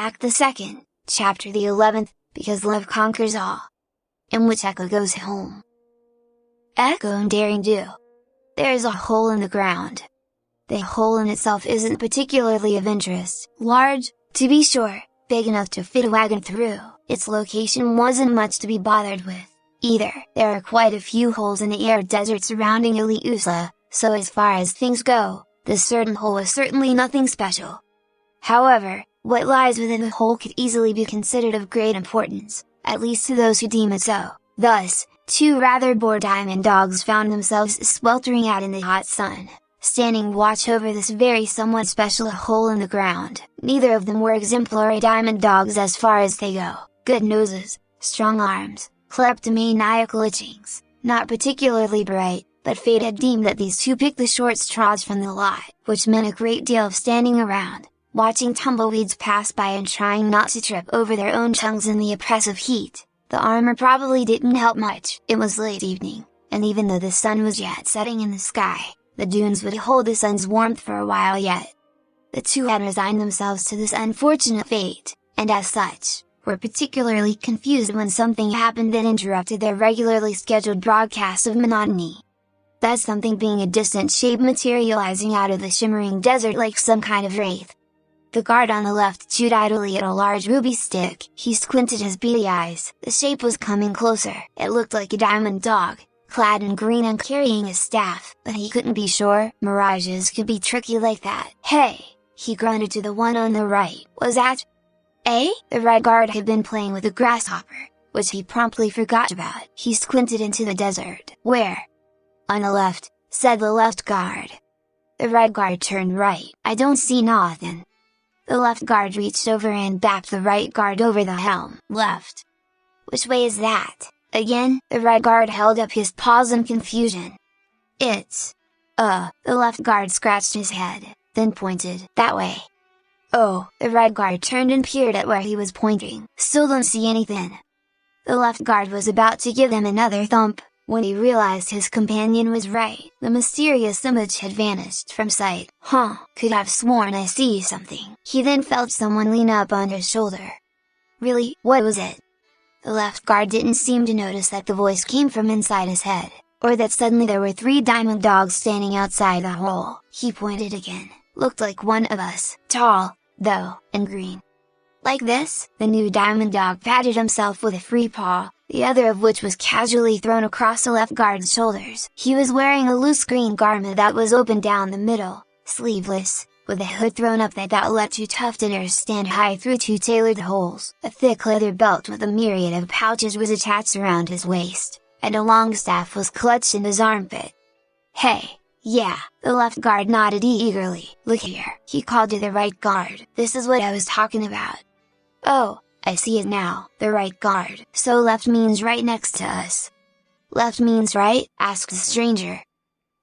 Act the 2nd, Chapter the 11th, Because Love Conquers All. In which Echo goes home. Echo and Daring Do. There is a hole in the ground. The hole in itself isn't particularly of interest, large, to be sure, big enough to fit a wagon through. Its location wasn't much to be bothered with, either. There are quite a few holes in the arid desert surrounding Eliusla, so as far as things go, this certain hole was certainly nothing special. However, what lies within the hole could easily be considered of great importance, at least to those who deem it so. Thus, two rather bored diamond dogs found themselves sweltering out in the hot sun, standing watch over this very somewhat special hole in the ground. Neither of them were exemplary diamond dogs as far as they go. Good noses, strong arms, kleptomaniacal itchings, not particularly bright, but fate had deemed that these two picked the short straws from the lot, which meant a great deal of standing around, watching tumbleweeds pass by and trying not to trip over their own tongues in the oppressive heat. The armor probably didn't help much. It was late evening, and even though the sun was yet setting in the sky, the dunes would hold the sun's warmth for a while yet. The two had resigned themselves to this unfortunate fate, and as such, were particularly confused when something happened that interrupted their regularly scheduled broadcast of monotony. That something being a distant shape materializing out of the shimmering desert like some kind of wraith. The guard on the left chewed idly at a large ruby stick. He squinted his beady eyes. The shape was coming closer. It looked like a diamond dog, clad in green and carrying a staff, but he couldn't be sure. Mirages could be tricky like that. "Hey!" he grunted to the one on the right. "Was that eh?" The red guard had been playing with a grasshopper, which he promptly forgot about. He squinted into the desert. "Where?" "On the left," said the left guard. The red guard turned right. "I don't see nothin'." The left guard reached over and backed the right guard over the helm. "Left? Which way is that?" Again, the red guard held up his paws in confusion. "It's… the left guard scratched his head, then pointed. "That way." "Oh," the red guard turned and peered at where he was pointing. "Still don't see anything." The left guard was about to give them another thump, when he realized his companion was right. The mysterious image had vanished from sight. Could have sworn I see something." He then felt someone lean up on his shoulder. "Really, what was it?" The left guard didn't seem to notice that the voice came from inside his head, or that suddenly there were 3 diamond dogs standing outside the hole. He pointed again. "Looked like one of us, tall, though, and green." "Like this?" The new diamond dog patted himself with a free paw, the other of which was casually thrown across the left guard's shoulders. He was wearing a loose green garment that was open down the middle, sleeveless, with a hood thrown up that let 2 tufted ears stand high through 2 tailored holes. A thick leather belt with a myriad of pouches was attached around his waist, and a long staff was clutched in his armpit. "Hey, yeah," the left guard nodded eagerly. "Look here," he called to the right guard. "This is what I was talking about." "Oh, I see it now," the right guard. "So left means right next to us." "Left means right?" asked the stranger.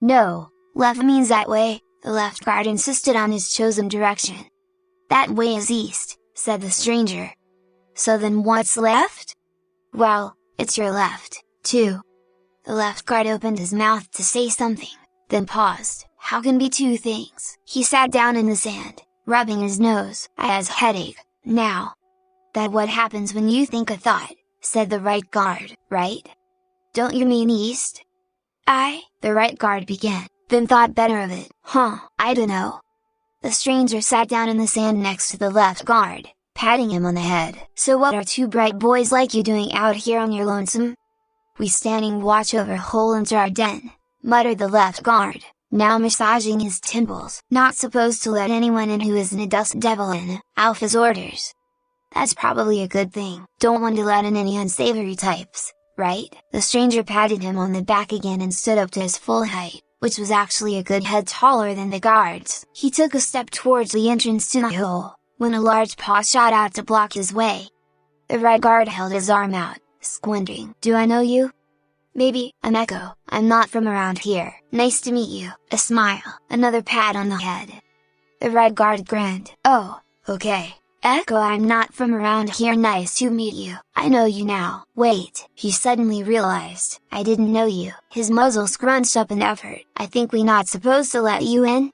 "No, left means that way," the left guard insisted on his chosen direction. "That way is east," said the stranger. "So then what's left?" "Well, it's your left, too." The left guard opened his mouth to say something, then paused. "How can be 2 things?" He sat down in the sand, rubbing his nose. "I has headache, now." "That what happens when you think a thought," said the right guard. "Right? Don't you mean east?" The right guard began, then thought better of it. I dunno." The stranger sat down in the sand next to the left guard, patting him on the head. "So what are 2 bright boys like you doing out here on your lonesome?" "We standing watch over hole into our den," muttered the left guard, now massaging his temples. "Not supposed to let anyone in who isn't a dust devil in, Alpha's orders." "That's probably a good thing. Don't want to let in any unsavory types, right?" The stranger patted him on the back again and stood up to his full height, which was actually a good head taller than the guards. He took a step towards the entrance to the hole, when a large paw shot out to block his way. The red guard held his arm out, squinting. "Do I know you?" "Maybe, I'm Echo. I'm not from around here." "Nice to meet you." A smile, another pat on the head. The red guard grinned. "Oh, okay. Echo, I'm not from around here. Nice to meet you. I know you now." "Wait," he suddenly realized, "I didn't know you." His muzzle scrunched up in effort. "I think we not supposed to let you in?"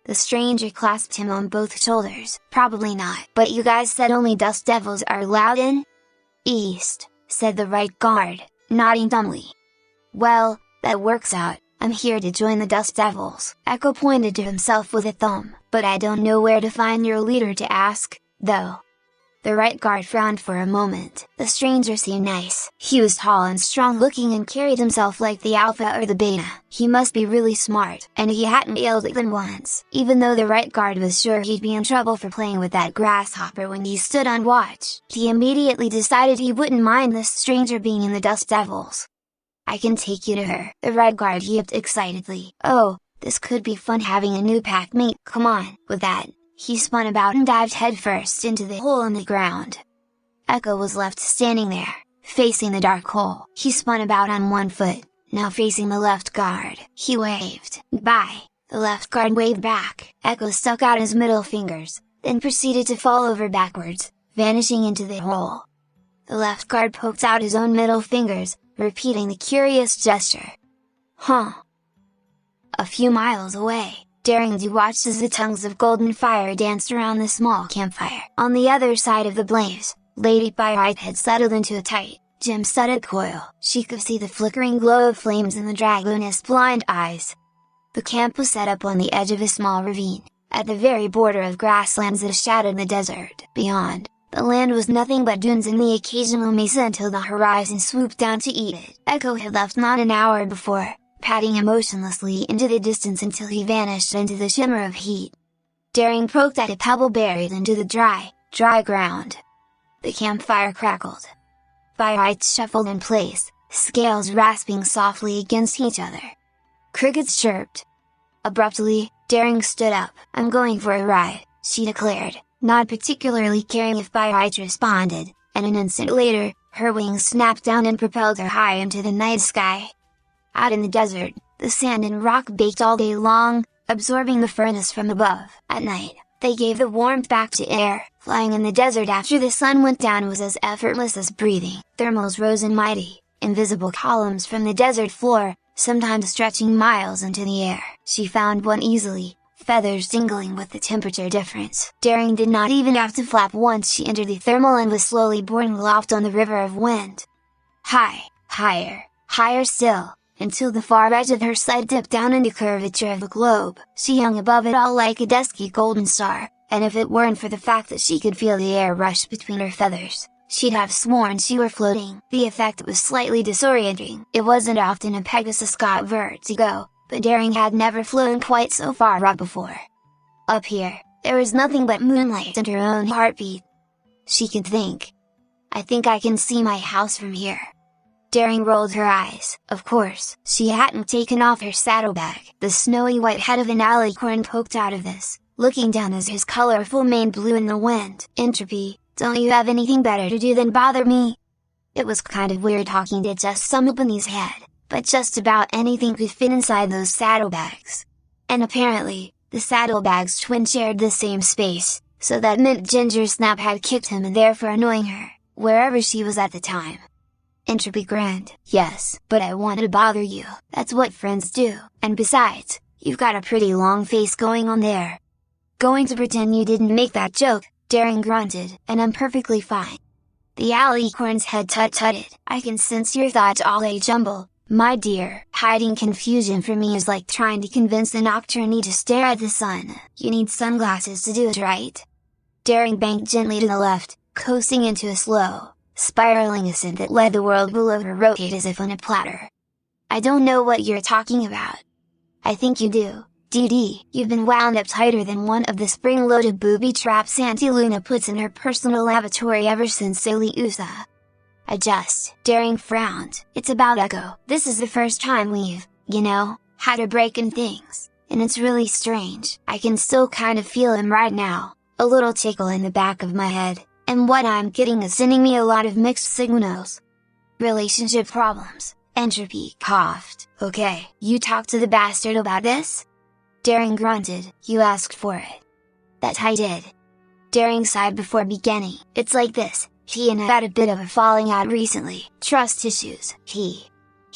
The stranger clasped him on both shoulders. Probably not. But you guys said only dust devils are allowed in? East, said the right guard, nodding dumbly. Well, that works out. I'm here to join the Dust Devils. Echo pointed to himself with a thumb. But I don't know where to find your leader to ask, though. The right guard frowned for a moment. The stranger seemed nice. He was tall and strong looking and carried himself like the alpha or the beta. He must be really smart, and he hadn't yelled at them once, even though the right guard was sure he'd be in trouble for playing with that grasshopper when he stood on watch. He immediately decided he wouldn't mind this stranger being in the Dust Devils. I can take you to her, the right guard yipped excitedly. Oh, this could be fun having a new pack mate, come on. With that, he spun about and dived headfirst into the hole in the ground. Echo was left standing there, facing the dark hole. He spun about on one foot, now facing the left guard. He waved. Bye. The left guard waved back. Echo stuck out his middle fingers, then proceeded to fall over backwards, vanishing into the hole. The left guard poked out his own middle fingers, repeating the curious gesture. Huh. A few miles away, Daring-Do watched as the tongues of golden fire danced around the small campfire. On the other side of the blaze, Lady Firelight had settled into a tight, gem-studded coil. She could see the flickering glow of flames in the dragoness blind eyes. The camp was set up on the edge of a small ravine, at the very border of grasslands that shadowed the desert. Beyond, the land was nothing but dunes and the occasional mesa until the horizon swooped down to eat it. Echo had left not an hour before, padding emotionlessly into the distance until he vanished into the shimmer of heat. Daring poked at a pebble buried into the dry ground. The campfire crackled. Firelights shuffled in place, scales rasping softly against each other. Crickets chirped. Abruptly, Daring stood up. I'm going for a ride, she declared, not particularly caring if Firelight responded, and an instant later, her wings snapped down and propelled her high into the night sky. Out in the desert, the sand and rock baked all day long, absorbing the furnace from above. At night, they gave the warmth back to air. Flying in the desert after the sun went down was as effortless as breathing. Thermals rose in mighty, invisible columns from the desert floor, sometimes stretching miles into the air. She found one easily, feathers tingling with the temperature difference. Daring did not even have to flap once she entered the thermal and was slowly borne aloft on the river of wind. Higher still, until the far edge of her sled dipped down into curvature of the globe. She hung above it all like a dusky golden star, and if it weren't for the fact that she could feel the air rush between her feathers, she'd have sworn she were floating. The effect was slightly disorienting. It wasn't often a Pegasus got vertigo, but Daring had never flown quite so far up before. Up here, there was nothing but moonlight and her own heartbeat. She could think. I think I can see my house from here. Daring rolled her eyes. Of course, she hadn't taken off her saddlebag. The snowy white head of an alicorn poked out of this, looking down as his colorful mane blew in the wind. Entropy, don't you have anything better to do than bother me? It was kind of weird talking to just some Oopany's head, but just about anything could fit inside those saddlebags. And apparently, the saddlebags twin shared the same space, so that meant Ginger Snap had kicked him and therefore annoying her, wherever she was at the time. Entropy grinned. Yes, but I wanted to bother you. That's what friends do. And besides, you've got a pretty long face going on there. Going to pretend you didn't make that joke, Daring grunted, and I'm perfectly fine. The alicorn's head tut-tutted. I can sense your thoughts all a jumble, my dear. Hiding confusion from me is like trying to convince a nocturnee to stare at the sun. You need sunglasses to do it, right? Daring banked gently to the left, coasting into a slow, spiraling ascent that led the world below her rotate as if on a platter. I don't know what you're talking about. I think you do. DD, you've been wound up tighter than one of the spring-loaded booby traps Auntie Luna puts in her personal lavatory ever since Usa. Daring frowned. It's about Echo. This is the first time we've, had a break in things, and it's really strange. I can still kind of feel him right now, a little tickle in the back of my head. And what I'm getting is sending me a lot of mixed signals. Relationship problems, Entropy coughed. Okay, you talked to the bastard about this? Daring grunted. You asked for it. That I did. Daring sighed before beginning. It's like this, he and I had a bit of a falling out recently. Trust issues. He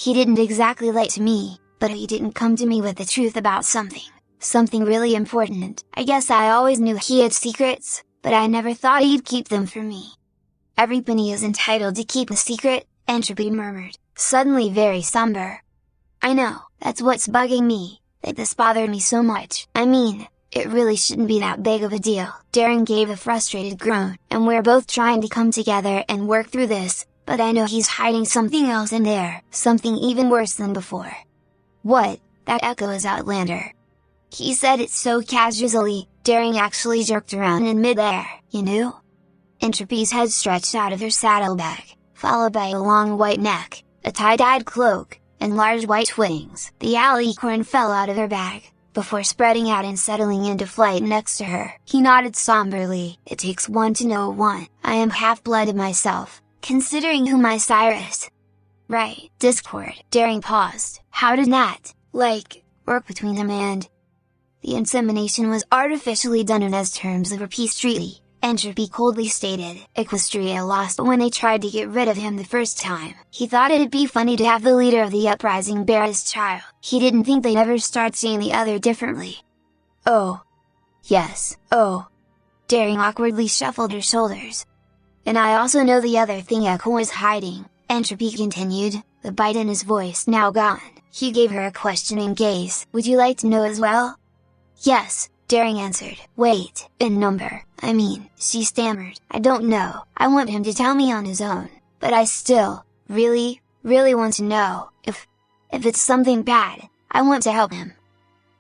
didn't exactly lie to me, but he didn't come to me with the truth about something. something really important. I guess I always knew he had secrets, but I never thought he'd keep them from me." "Every penny is entitled to keep a secret," Entropy murmured, suddenly very somber. "I know, that's what's bugging me, that this bothered me so much. I mean, it really shouldn't be that big of a deal." Darren gave a frustrated groan. "And we're both trying to come together and work through this, but I know he's hiding something else in there, something even worse than before." "What?" That echo is Outlander. He said it so casually, Darren actually jerked around in midair. "You knew?" Entropy's head stretched out of her saddlebag, followed by a long white neck, a tie-dyed cloak, and large white wings. The alicorn fell out of her bag, before spreading out and settling into flight next to her. He nodded somberly. "It takes one to know one. I am half-blooded myself, considering who my sire is." "Right, Discord." Darren paused. "How did that, work between him and—" "The insemination was artificially done in as terms of a peace treaty," Entropy coldly stated. "Equestria lost when they tried to get rid of him the first time. He thought it'd be funny to have the leader of the uprising bear his child. He didn't think they'd ever start seeing the other differently." "Oh. Yes, oh." Daring awkwardly shuffled her shoulders. "And I also know the other thing Echo was hiding," Entropy continued, the bite in his voice now gone. He gave her a questioning gaze. "Would you like to know as well?" "Yes," Daring answered. "Wait, in number, I mean," she stammered. "I don't know, I want him to tell me on his own, but I still, really want to know, if it's something bad, I want to help him."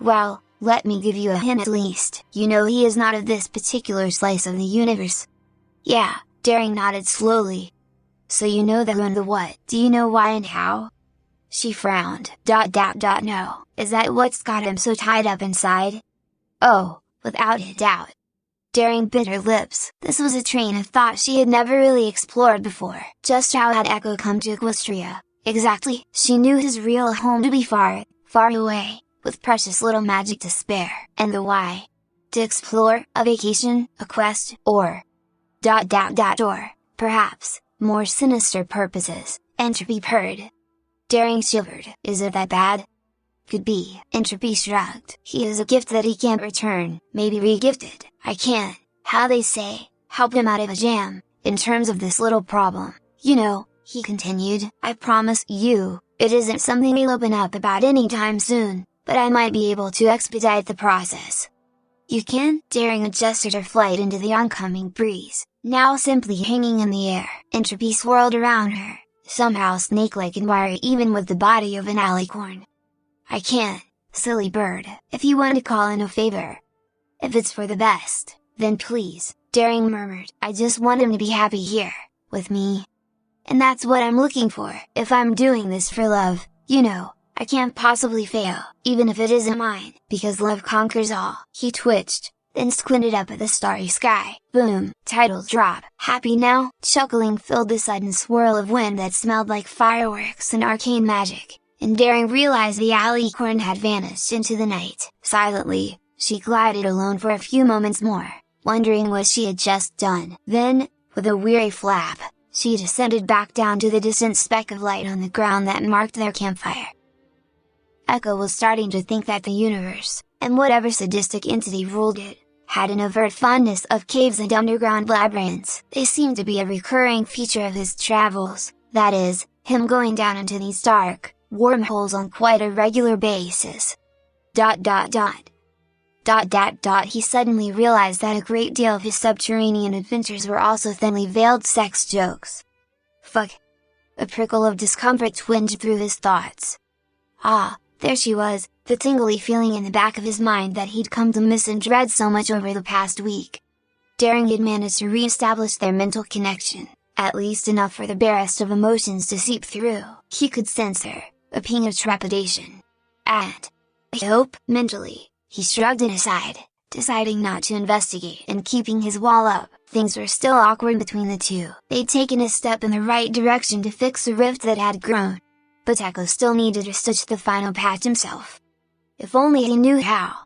"Well, let me give you a hint at least. You know he is not of this particular slice of the universe." "Yeah," Daring nodded slowly. "So you know the who and the what. Do you know why and how?" She frowned. No. Is that what's got him so tied up inside?" "Oh, without a doubt." Daring bit her lips. This was a train of thought she had never really explored before. Just how had Echo come to Equestria? Exactly. She knew his real home to be far, far away, with precious little magic to spare. And the why? To explore, a vacation, a quest, or perhaps, more sinister purposes, Entropy purred. Daring shivered. "Is it that bad?" "Could be," Entropy shrugged. "He is a gift that he can't return, maybe re-gifted. I can't, how they say, help him out of a jam, in terms of this little problem. You know," he continued, "I promise you, it isn't something he'll open up about anytime soon, but I might be able to expedite the process." "You can?" Daring adjusted her flight into the oncoming breeze, now simply hanging in the air. Entropy swirled around her, somehow snake-like and wiry even with the body of an alicorn. "I can't, silly bird, if you want to call in a favor." "If it's for the best, then please," Daring murmured. "I just want him to be happy here, with me. And that's what I'm looking for. If I'm doing this for love, you know, I can't possibly fail, even if it isn't mine, because love conquers all." He twitched, then squinted up at the starry sky. Boom! Title drop. "Happy now?" Chuckling filled the sudden swirl of wind that smelled like fireworks and arcane magic, and Daring realized the alicorn had vanished into the night. Silently, she glided alone for a few moments more, wondering what she had just done. Then, with a weary flap, she descended back down to the distant speck of light on the ground that marked their campfire. Echo was starting to think that the universe, and whatever sadistic entity ruled it, had an overt fondness of caves and underground labyrinths. They seemed to be a recurring feature of his travels, that is, him going down into these dark wormholes on quite a regular basis. He suddenly realized that a great deal of his subterranean adventures were also thinly veiled sex jokes. Fuck! A prickle of discomfort twinged through his thoughts. Ah, there she was, the tingly feeling in the back of his mind that he'd come to miss and dread so much over the past week. Daring had managed to re-establish their mental connection, at least enough for the barest of emotions to seep through. He could sense her, a ping of trepidation. And I hope, mentally, he shrugged it aside, deciding not to investigate and keeping his wall up. Things were still awkward between the two. They'd taken a step in the right direction to fix a rift that had grown, but Echo still needed to stitch the final patch himself. If only he knew how!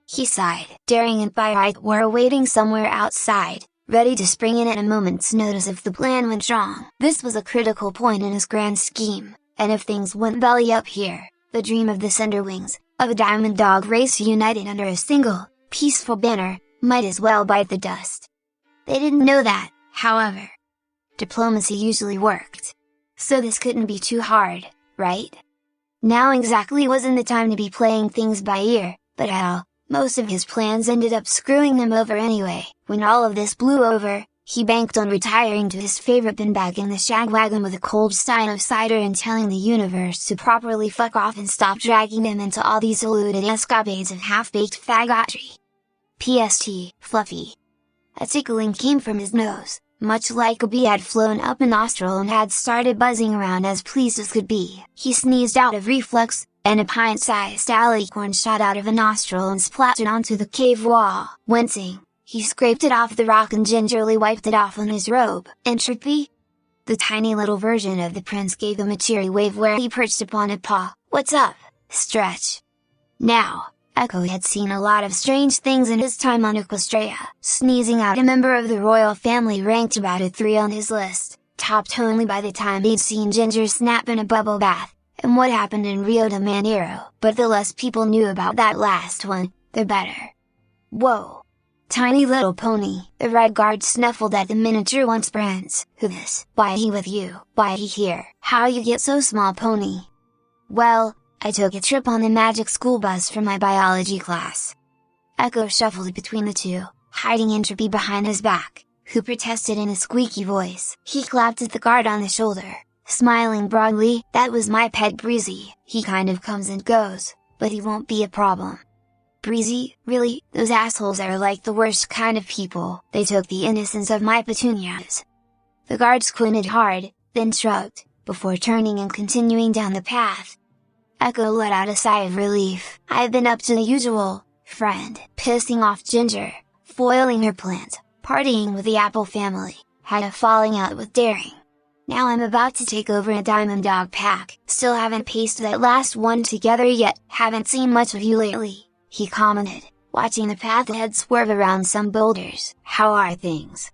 He sighed. Daring and Firelight were awaiting somewhere outside, ready to spring in at a moment's notice if the plan went wrong. This was a critical point in his grand scheme, and if things went belly up here, the dream of the Cinderwings, of a diamond dog race united under a single, peaceful banner, might as well bite the dust. They didn't know that, however. Diplomacy usually worked. So this couldn't be too hard, right? Now exactly wasn't the time to be playing things by ear, but hell, most of his plans ended up screwing him over anyway. When all of this blew over, he banked on retiring to his favorite bin back in the shagwagon with a cold stein of cider and telling the universe to properly fuck off and stop dragging him into all these eluded escapades of half-baked faggotry. PST, Fluffy. A tickling came from his nose, much like a bee had flown up a nostril and had started buzzing around as pleased as could be. He sneezed out of reflux, and a pint-sized alicorn shot out of a nostril and splattered onto the cave wall. Wincing, he scraped it off the rock and gingerly wiped it off on his robe. Entropy? The tiny little version of the prince gave him a cheery wave where he perched upon a paw. What's up, Stretch? Now, Echo had seen a lot of strange things in his time on Equestria. Sneezing out a member of the royal family ranked about a 3 on his list, topped only by the time he'd seen Ginger snap in a bubble bath, and what happened in Rio de Janeiro. But the less people knew about that last one, the better. Whoa! Tiny little pony, the red guard snuffled at the miniature one's friends. Who this? Why he with you? Why he here? How you get so small, pony? Well, I took a trip on the magic school bus for my biology class. Echo shuffled between the two, hiding Entropy behind his back, who protested in a squeaky voice. He clapped at the guard on the shoulder, smiling broadly. That was my pet Breezy. He kind of comes and goes, but he won't be a problem. Breezy, really? Those assholes are like the worst kind of people. They took the innocence of my petunias. The guard squinted hard, then shrugged, before turning and continuing down the path. Echo let out a sigh of relief. I've been up to the usual, friend. Pissing off Ginger, foiling her plans, partying with the Apple family, had a falling out with Daring. Now I'm about to take over a Diamond Dog pack. Still haven't pieced that last one together yet. Haven't seen much of you lately, he commented, watching the path ahead swerve around some boulders. How are things?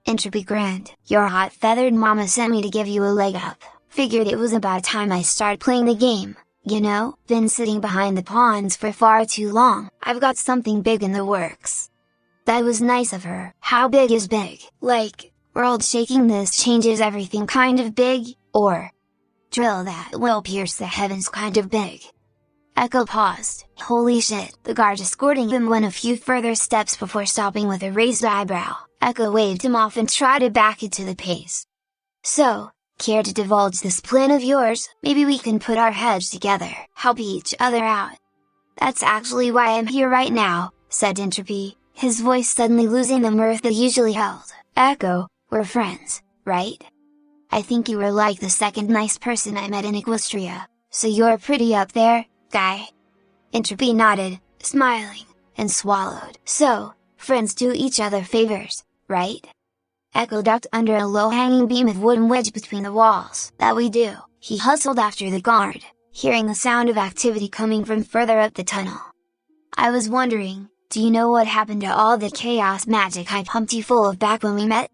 Entropy grinned. Your hot feathered mama sent me to give you a leg up. Figured it was about time I started playing the game. You know, been sitting behind the pawns for far too long. I've got something big in the works. That was nice of her. How big is big? Like, world shaking this changes everything kind of big, or drill that will pierce the heavens kind of big? Echo paused. Holy shit. The guard escorting him went a few further steps before stopping with a raised eyebrow. Echo waved him off and trotted back into the pace. So, care to divulge this plan of yours? Maybe we can put our heads together, help each other out. That's actually why I'm here right now, said Entropy, his voice suddenly losing the mirth it usually held. Echo, we're friends, right? I think you were like the second nice person I met in Equestria, so you're pretty up there, guy. Entropy nodded, smiling, and swallowed. So, friends do each other favors, right? Echo ducked under a low-hanging beam of wood and wedged between the walls. That we do. He hustled after the guard, hearing the sound of activity coming from further up the tunnel. I was wondering, do you know what happened to all the chaos magic I pumped you full of back when we met?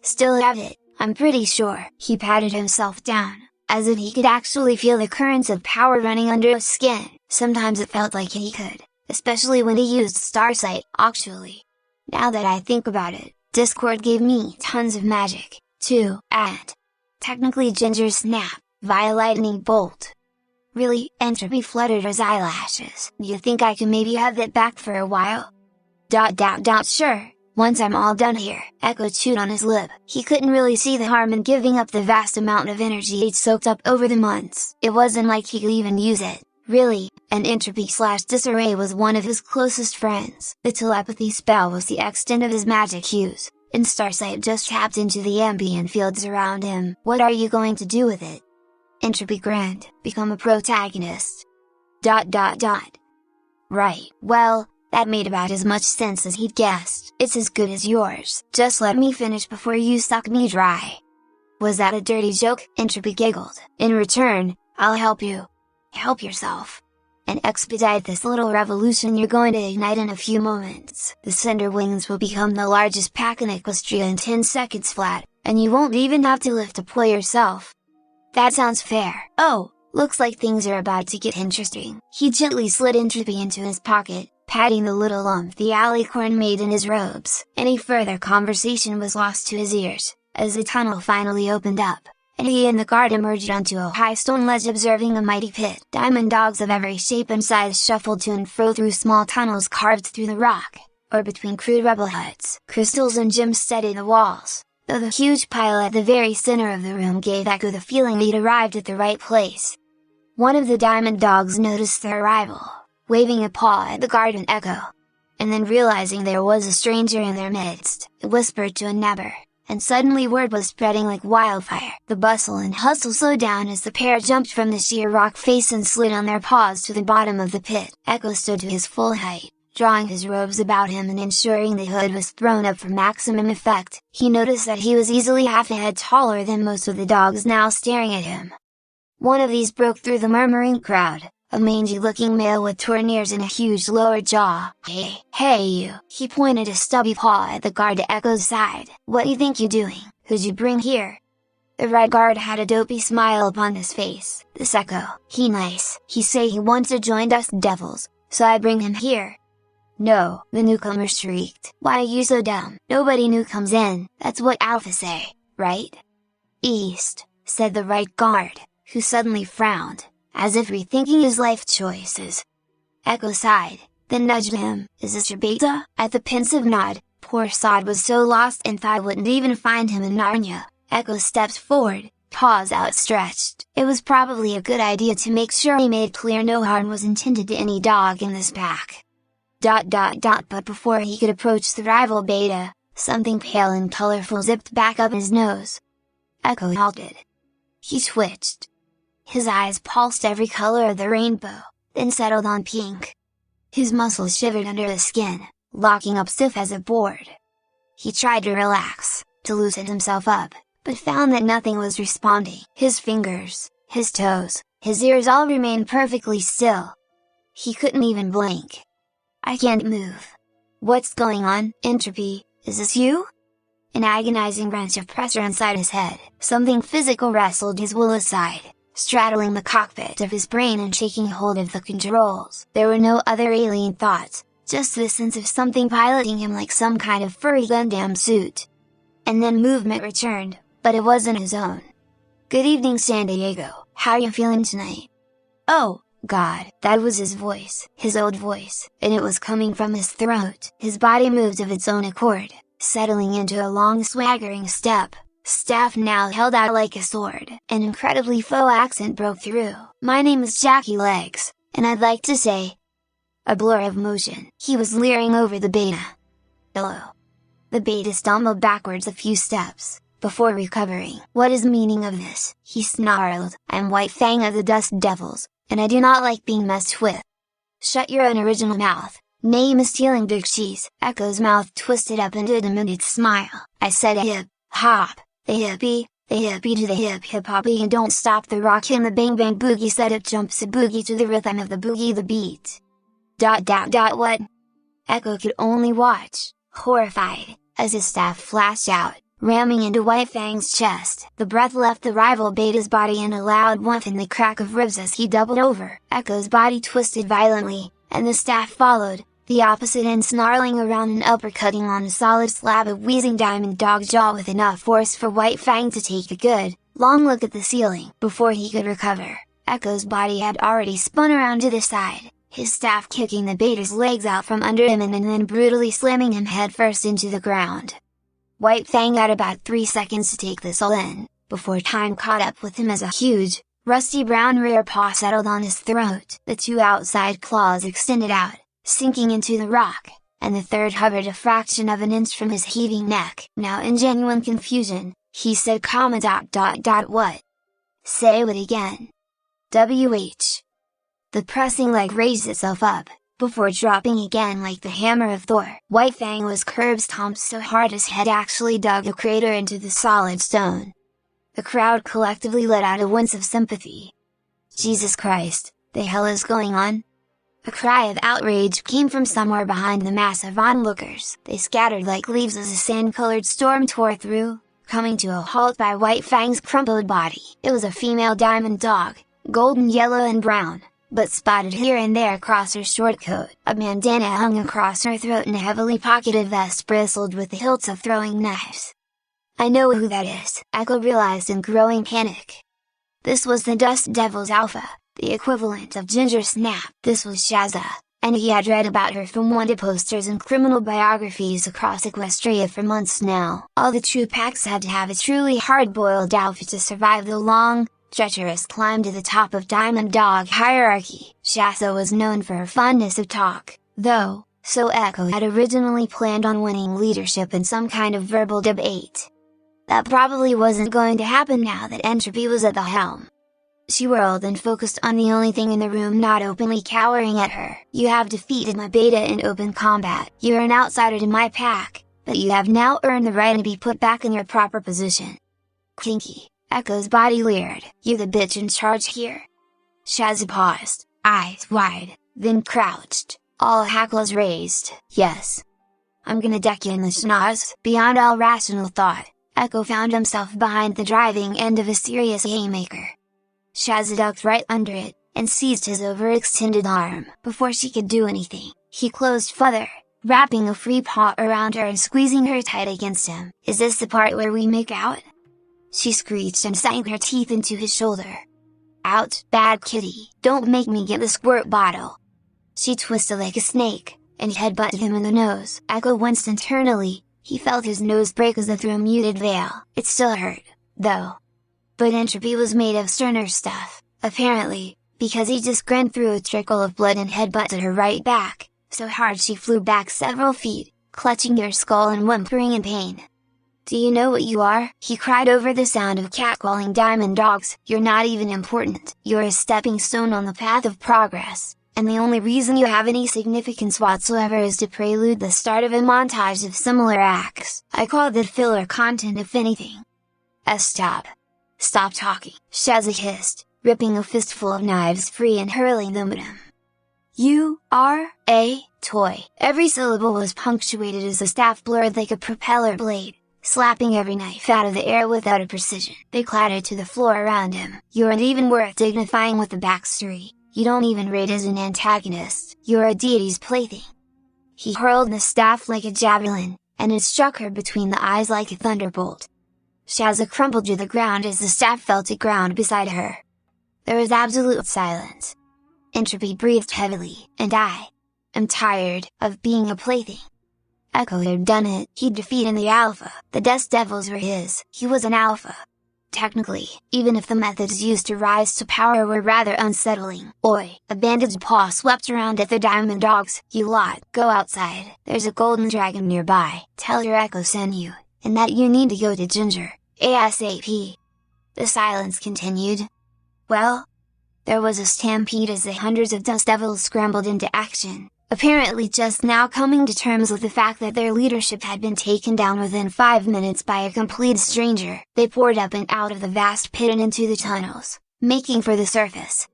Still have it, I'm pretty sure. He patted himself down, as if he could actually feel the currents of power running under his skin. Sometimes it felt like he could, especially when he used Starsight. Actually, now that I think about it, Discord gave me tons of magic, too, and technically Ginger's snap, via lightning bolt. Really? Entropy fluttered his eyelashes. Do you think I can maybe have that back for a while? Sure, once I'm all done here. Echo chewed on his lip. He couldn't really see the harm in giving up the vast amount of energy he'd soaked up over the months. It wasn't like he could even use it, really, and Entropy/Disarray was one of his closest friends. The telepathy spell was the extent of his magic hues, and Starsight just tapped into the ambient fields around him. What are you going to do with it? Entropy grinned. Become a protagonist. Right, well, that made about as much sense as he'd guessed. It's as good as yours. Just let me finish before you suck me dry. Was that a dirty joke? Entropy giggled. In return, I'll help you. Help yourself. And expedite this little revolution you're going to ignite in a few moments. The Cinder Wings will become the largest pack in Equestria in 10 seconds flat, and you won't even have to lift a ploy yourself. That sounds fair. Oh, Looks like things are about to get interesting. He gently slid Entropy into his pocket, patting the little lump the alicorn made in his robes. Any further conversation was lost to his ears, as the tunnel finally opened up, and he and the guard emerged onto a high stone ledge observing a mighty pit. Diamond dogs of every shape and size shuffled to and fro through small tunnels carved through the rock, or between crude rubble huts. Crystals and gems studded the walls, though the huge pile at the very center of the room gave Echo the feeling he'd arrived at the right place. One of the diamond dogs noticed their arrival, waving a paw at the guard and Echo. And then realizing there was a stranger in their midst, it whispered to a neighbor, and suddenly word was spreading like wildfire. The bustle and hustle slowed down as the pair jumped from the sheer rock face and slid on their paws to the bottom of the pit. Echo stood to his full height, drawing his robes about him and ensuring the hood was thrown up for maximum effect. He noticed that he was easily half a head taller than most of the dogs now staring at him. One of these broke through the murmuring crowd, a mangy-looking male with torn ears and a huge lower jaw. Hey you! He pointed a stubby paw at the guard at Echo's side. What do you think you're doing? Who'd you bring here? The red guard had a dopey smile upon his face. This Echo, he nice. He say he wants to join us devils, so I bring him here. No, the newcomer shrieked. Why are you so dumb? Nobody new comes in, that's what Alpha say, right? East, said the right guard, who suddenly frowned, as if rethinking his life choices. Echo sighed, then nudged him. Is this your beta? At the pensive nod, poor sod was so lost and thought wouldn't even find him in Narnia. Echo stepped forward, paws outstretched. It was probably a good idea to make sure he made clear no harm was intended to any dog in this pack. But before he could approach the rival beta, something pale and colorful zipped back up his nose. Echo halted. He twitched. His eyes pulsed every color of the rainbow, then settled on pink. His muscles shivered under the skin, locking up stiff as a board. He tried to relax, to loosen himself up, but found that nothing was responding. His fingers, his toes, his ears all remained perfectly still. He couldn't even blink. I can't move. What's going on? Entropy, is this you? An agonizing wrench of pressure inside his head. Something physical wrestled his will aside, straddling the cockpit of his brain and shaking hold of the controls. There were no other alien thoughts, just the sense of something piloting him like some kind of furry Gundam suit. And then movement returned, but it wasn't his own. Good evening, San Diego. How are you feeling tonight? Oh, God, that was his voice, his old voice, and it was coming from his throat. His body moved of its own accord, settling into a long swaggering step, staff now held out like a sword. An incredibly faux accent broke through. My name is Jackie Legs, and I'd like to say... A blur of motion. He was leering over the beta. Hello. The beta stumbled backwards a few steps, before recovering. What is the meaning of this? He snarled. I'm White Fang of the Dust Devils, and I do not like being messed with. Shut your unoriginal mouth. Name is stealing big cheese. Echo's mouth twisted up into a demented smile. I said a hip, hop, the hippie to the hip hoppy and don't stop the rock in the bang bang boogie said it jumps a boogie to the rhythm of the boogie the beat. What? Echo could only watch, horrified, as his staff flashed out, ramming into White Fang's chest. The breath left the rival beta's body in a loud whoomph and the crack of ribs as he doubled over. Echo's body twisted violently, and the staff followed, the opposite end snarling around and uppercutting on a solid slab of wheezing diamond dog jaw with enough force for White Fang to take a good, long look at the ceiling. Before he could recover, Echo's body had already spun around to the side, his staff kicking the beta's legs out from under him and then brutally slamming him headfirst into the ground. White Fang had about 3 seconds to take this all in, before time caught up with him as a huge, rusty brown rear paw settled on his throat. The 2 outside claws extended out, sinking into the rock, and the third hovered a fraction of an inch from his heaving neck. Now in genuine confusion, he said what? Say it again. WH. The pressing leg raised itself up, before dropping again like the hammer of Thor. White Fang was curb stomped so hard his head actually dug a crater into the solid stone. The crowd collectively let out a wince of sympathy. Jesus Christ, the hell is going on? A cry of outrage came from somewhere behind the mass of onlookers. They scattered like leaves as a sand-colored storm tore through, coming to a halt by White Fang's crumpled body. It was a female diamond dog, golden yellow and brown, but spotted here and there across her short coat. A bandana hung across her throat and a heavily pocketed vest bristled with the hilts of throwing knives. I know who that is, Echo realized in growing panic. This was the Dust Devil's Alpha, the equivalent of Ginger Snap. This was Shazza, and he had read about her from wanted posters and criminal biographies across Equestria for months now. All the true packs had to have a truly hard-boiled outfit to survive the long, treacherous climb to the top of Diamond Dog hierarchy. Shazza was known for her fondness of talk, though, so Echo had originally planned on winning leadership in some kind of verbal debate. That probably wasn't going to happen now that Entropy was at the helm. She whirled and focused on the only thing in the room not openly cowering at her. You have defeated my beta in open combat. You are an outsider to my pack, but you have now earned the right to be put back in your proper position. Kinky, Echo's body leered. You the bitch in charge here? Shazza paused, eyes wide, then crouched, all hackles raised. Yes. I'm gonna deck you in the schnoz. Beyond all rational thought, Echo found himself behind the driving end of a serious haymaker. Shazza ducked right under it, and seized his overextended arm. Before she could do anything, he closed further, wrapping a free paw around her and squeezing her tight against him. Is this the part where we make out? She screeched and sank her teeth into his shoulder. Out, bad kitty, don't make me get the squirt bottle. She twisted like a snake, and headbutted him in the nose. Echo winced internally. He felt his nose break as if through a muted veil. It still hurt, though. But Entropy was made of sterner stuff, apparently, because he just grinned through a trickle of blood and headbutted her right back, so hard she flew back several feet, clutching her skull and whimpering in pain. Do you know what you are? He cried over the sound of catcalling Diamond Dogs. You're not even important. You're a stepping stone on the path of progress. And the only reason you have any significance whatsoever is to prelude the start of a montage of similar acts. I call that filler content if anything. Stop. Stop talking, Shazza hissed, ripping a fistful of knives free and hurling them at him. You are a toy. Every syllable was punctuated as the staff blurred like a propeller blade, slapping every knife out of the air without a precision. They clattered to the floor around him. You aren't even worth dignifying with the backstory. You don't even rate as an antagonist. You're a deity's plaything. He hurled the staff like a javelin, and it struck her between the eyes like a thunderbolt. Shazza crumpled to the ground as the staff fell to ground beside her. There was absolute silence. Entropy breathed heavily. And I am tired of being a plaything. Echo had done it. He'd defeated the Alpha. The Dust Devils were his. He was an Alpha. Technically, even if the methods used to rise to power were rather unsettling. Oi! A bandaged paw swept around at the Diamond Dogs. You lot, go outside. There's a golden dragon nearby. Tell her Echo sent you, and that you need to go to Ginger, ASAP. The silence continued. Well, there was a stampede as the hundreds of Dust Devils scrambled into action, apparently just now coming to terms with the fact that their leadership had been taken down within 5 minutes by a complete stranger. They poured up and out of the vast pit and into the tunnels, making for the surface.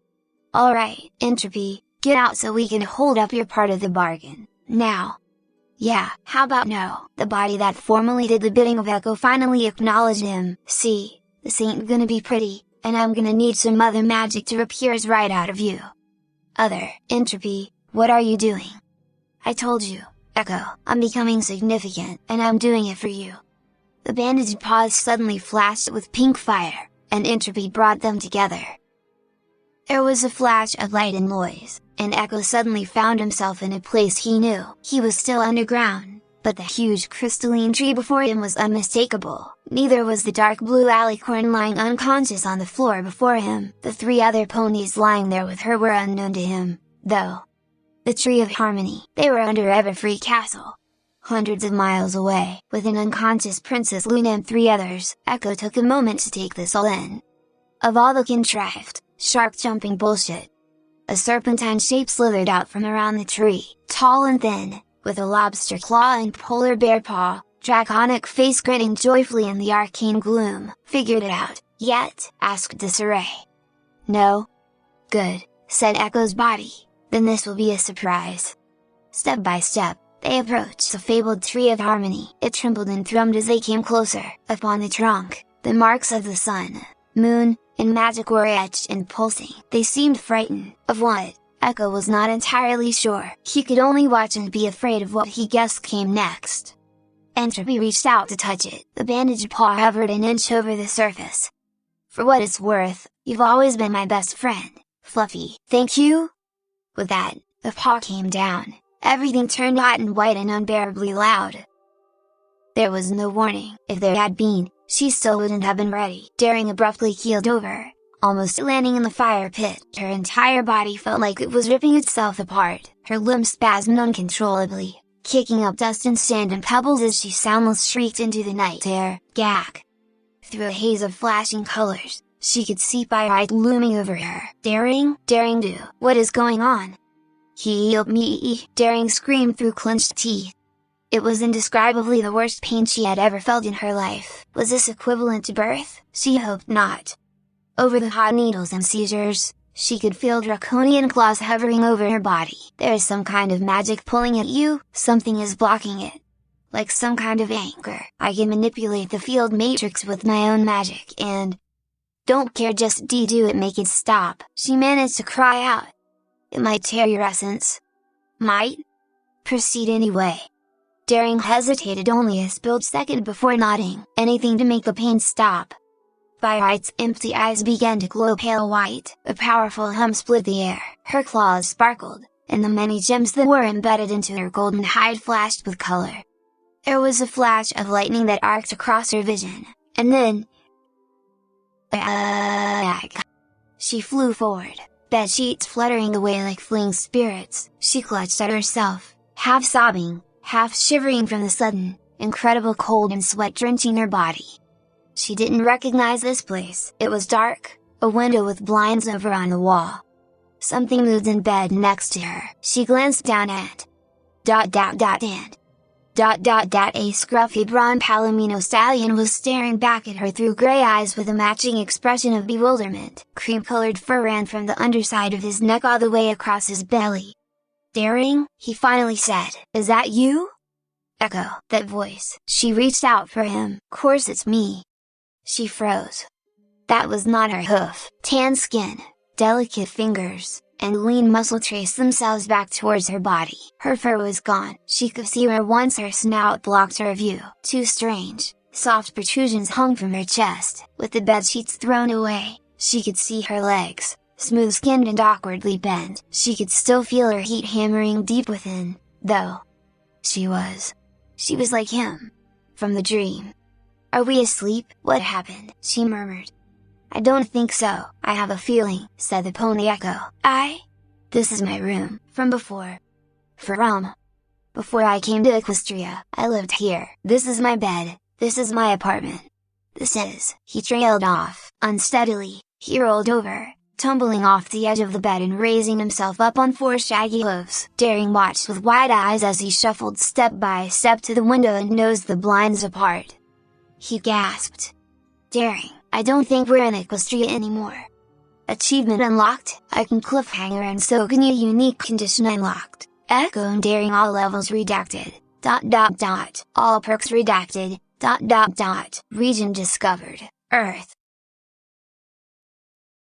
Alright, Entropy, get out so we can hold up your part of the bargain, now. Yeah, how about no? The body that formerly did the bidding of Echo finally acknowledged him. See, this ain't gonna be pretty, and I'm gonna need some other magic to rip yours right out of you. Entropy, what are you doing? I told you, Echo, I'm becoming significant, and I'm doing it for you. The bandaged paws suddenly flashed with pink fire, and Entropy brought them together. There was a flash of light and noise, and Echo suddenly found himself in a place he knew. He was still underground, but the huge crystalline tree before him was unmistakable. Neither was the dark blue alicorn lying unconscious on the floor before him. The 3 other ponies lying there with her were unknown to him, though. The Tree of Harmony. They were under Everfree Castle, hundreds of miles away, with an unconscious Princess Luna and 3 others. Echo took a moment to take this all in. Of all the contrived, shark-jumping bullshit, a serpentine shape slithered out from around the tree, tall and thin, with a lobster claw and polar bear paw, draconic face grinning joyfully in the arcane gloom. Figured it out, yet? Asked Disarray. No. Good, said Echo's body. Then this will be a surprise. Step by step, they approached the fabled Tree of Harmony. It trembled and thrummed as they came closer. Upon the trunk, the marks of the sun, moon, and magic were etched and pulsing. They seemed frightened. Of what? Echo was not entirely sure. He could only watch and be afraid of what he guessed came next. Entropy reached out to touch it. The bandaged paw hovered an inch over the surface. For what it's worth, you've always been my best friend, Fluffy. Thank you? With that, the paw came down. Everything turned hot and white and unbearably loud. There was no warning. If there had been, she still wouldn't have been ready. Daring abruptly keeled over, almost landing in the fire pit. Her entire body felt like it was ripping itself apart. Her limbs spasmed uncontrollably, kicking up dust and sand and pebbles as she soundless shrieked into the night air. Gag! Through a haze of flashing colors, she could see Firelight looming over her. Daring do. What is going on? Help me! Daring screamed through clenched teeth. It was indescribably the worst pain she had ever felt in her life. Was this equivalent to birth? She hoped not. Over the hot needles and seizures, she could feel draconian claws hovering over her body. There is some kind of magic pulling at you, something is blocking it. Like some kind of anchor. I can manipulate the field matrix with my own magic and... Don't care, just do it, make it stop. She managed to cry out. It might tear your essence. Might? Proceed anyway. Daring hesitated only a spilled second before nodding. Anything to make the pain stop. Firelight's empty eyes began to glow pale white. A powerful hum split the air. Her claws sparkled, and the many gems that were embedded into her golden hide flashed with color. There was a flash of lightning that arced across her vision, and then... She flew forward, bed sheets fluttering away like fleeing spirits. She clutched at herself, half sobbing, half shivering from the sudden, incredible cold and sweat drenching her body. She didn't recognize this place. It was dark, a window with blinds over on the wall. Something moved in bed next to her. She glanced down at... A scruffy brown palomino stallion was staring back at her through gray eyes with a matching expression of bewilderment. Cream-colored fur ran from the underside of his neck all the way across his belly. Daring, he finally said, "Is that you?" Echo, that voice. She reached out for him. "Course it's me." She froze. That was not her hoof. Tan skin, delicate fingers, and lean muscle traced themselves back towards her body. Her fur was gone. She could see where once her snout blocked her view. Two strange, soft protrusions hung from her chest. With the bedsheets thrown away, she could see her legs, smooth-skinned and awkwardly bent. She could still feel her heat hammering deep within, though. She was like him. From the dream. "Are we asleep? What happened?" she murmured. "I don't think so. I have a feeling," said the pony Echo. This is my room, from before. Before I came to Equestria, I lived here. This is my bed, this is my apartment. He trailed off. Unsteadily, he rolled over, tumbling off the edge of the bed and raising himself up on four shaggy hooves. Daring watched with wide eyes as he shuffled step by step to the window and nosed the blinds apart. He gasped. "Daring, I don't think we're in Equestria anymore. Achievement unlocked, I can cliffhanger and so can you, unique condition unlocked. Echo and Daring all levels redacted, ... all perks redacted, ... region discovered, Earth,